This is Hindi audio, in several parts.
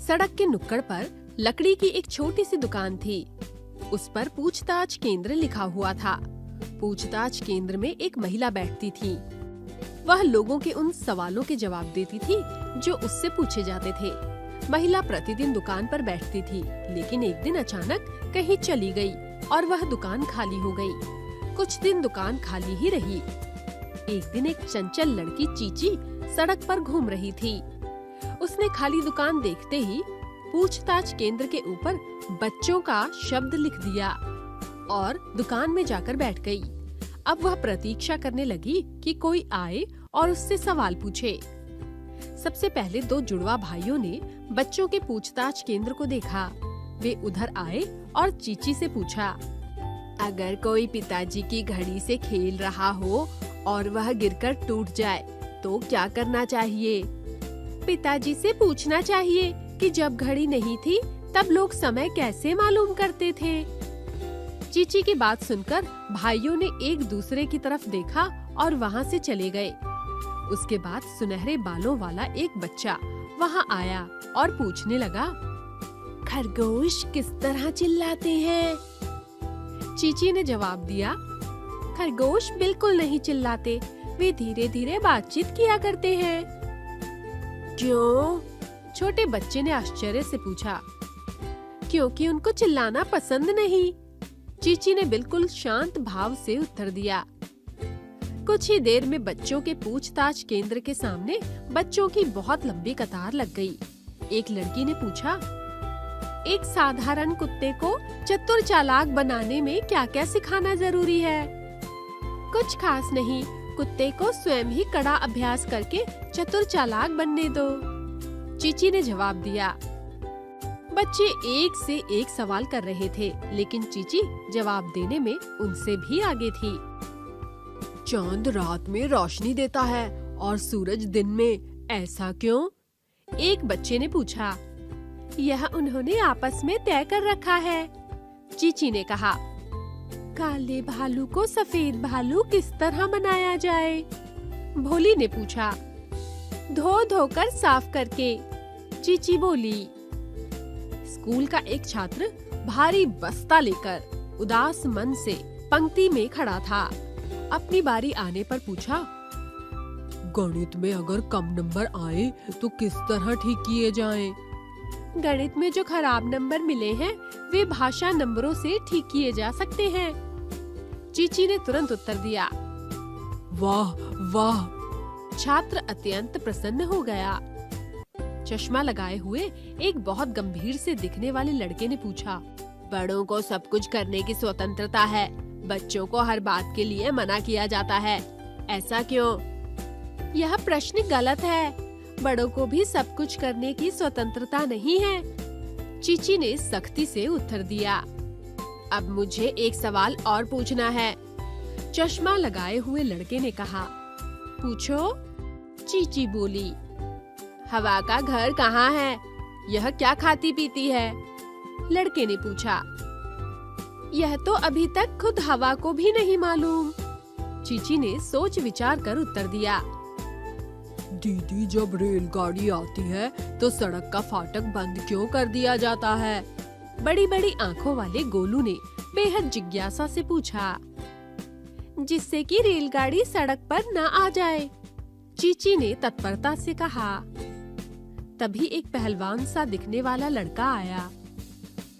सड़क के नुक्कड़ पर लकड़ी की एक छोटी सी दुकान थी। उस पर पूछताछ केंद्र लिखा हुआ था। पूछताछ केंद्र में एक महिला बैठती थी। वह लोगों के उन सवालों के जवाब देती थी जो उससे पूछे जाते थे। महिला प्रतिदिन दुकान पर बैठती थी, लेकिन एक दिन अचानक कहीं चली गई और वह दुकान खाली हो गई। कुछ दिन दुकान खाली ही रही। एक दिन एक चंचल लड़की चीची सड़क पर घूम रही थी। उसने खाली दुकान देखते ही पूछताछ केंद्र के ऊपर बच्चों का शब्द लिख दिया और दुकान में जाकर बैठ गई। अब वह प्रतीक्षा करने लगी कि कोई आए और उससे सवाल पूछे। सबसे पहले दो जुड़वा भाइयों ने बच्चों के पूछताछ केंद्र को देखा। वे उधर आए और चीची से पूछा, अगर कोई पिताजी की घड़ी से खेल रहा हो और वह गिरकर टूट जाए तो क्या करना चाहिए? पिताजी से पूछना चाहिए कि जब घड़ी नहीं थी तब लोग समय कैसे मालूम करते थे। चीची की बात सुनकर भाइयों ने एक दूसरे की तरफ देखा और वहाँ से चले गए। उसके बाद सुनहरे बालों वाला एक बच्चा वहाँ आया और पूछने लगा, खरगोश किस तरह चिल्लाते हैं? चीची ने जवाब दिया, खरगोश बिल्कुल नहीं चिल्लाते, वे धीरे धीरे बातचीत किया करते हैं। क्यों? छोटे बच्चे ने आश्चर्य से पूछा। क्योंकि उनको चिल्लाना पसंद नहीं, चीची ने बिल्कुल शांत भाव से उत्तर दिया। कुछ ही देर में बच्चों के पूछताछ केंद्र के सामने बच्चों की बहुत लंबी कतार लग गई। एक लड़की ने पूछा, एक साधारण कुत्ते को चतुर चालाक बनाने में क्या क्या सिखाना जरूरी है? कुछ खास नहीं, कुत्ते को स्वयं ही कड़ा अभ्यास करके चतुर चालाक बनने दो, चीची ने जवाब दिया। बच्चे एक से एक सवाल कर रहे थे, लेकिन चीची जवाब देने में उनसे भी आगे थी। चांद रात में रोशनी देता है और सूरज दिन में, ऐसा क्यों? एक बच्चे ने पूछा। यह उन्होंने आपस में तय कर रखा है, चीची ने कहा। काले भालू को सफेद भालू किस तरह बनाया जाए? भोली ने पूछा। धो धोकर साफ करके, चीची बोली। स्कूल का एक छात्र भारी बस्ता लेकर उदास मन से पंक्ति में खड़ा था। अपनी बारी आने पर पूछा, गणित में अगर कम नंबर आए तो किस तरह ठीक किए जाएं? गणित में जो खराब नंबर मिले हैं वे भाषा नंबरों से ठीक किए जा सकते हैं, चीची ने तुरंत उत्तर दिया। वाह वाह! छात्र अत्यंत प्रसन्न हो गया। चश्मा लगाए हुए एक बहुत गंभीर से दिखने वाले लड़के ने पूछा, बड़ों को सब कुछ करने की स्वतंत्रता है, बच्चों को हर बात के लिए मना किया जाता है, ऐसा क्यों? यह प्रश्न गलत है, बड़ों को भी सब कुछ करने की स्वतंत्रता नहीं है, चीची ने सख्ती से उत्तर दिया। अब मुझे एक सवाल और पूछना है, चश्मा लगाए हुए लड़के ने कहा। पूछो, चीची बोली। हवा का घर कहाँ है? यह क्या खाती पीती है? लड़के ने पूछा। यह तो अभी तक खुद हवा को भी नहीं मालूम, चीची ने सोच विचार कर उत्तर दिया। दीदी, जब रेलगाड़ी आती है तो सड़क का फाटक बंद क्यों कर दिया जाता है? बड़ी बड़ी आंखों वाले गोलू ने बेहद जिज्ञासा से पूछा। जिससे कि रेलगाड़ी सड़क पर न आ जाए, चीची ने तत्परता से कहा। तभी एक पहलवान सा दिखने वाला लड़का आया।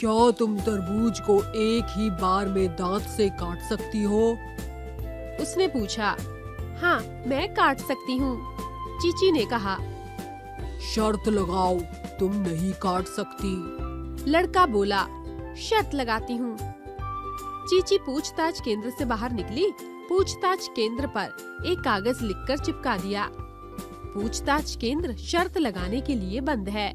क्या तुम तरबूज को एक ही बार में दांत से काट सकती हो? उसने पूछा। हाँ, मैं काट सकती हूँ, चीची ने कहा। शर्त लगाओ, तुम नहीं काट सकती, लड़का बोला। शर्त लगाती हूँ। चीची पूछताछ केंद्र से बाहर निकली। पूछताछ केंद्र पर एक कागज लिखकर चिपका दिया। पूछताछ केंद्र शर्त लगाने के लिए बंद है।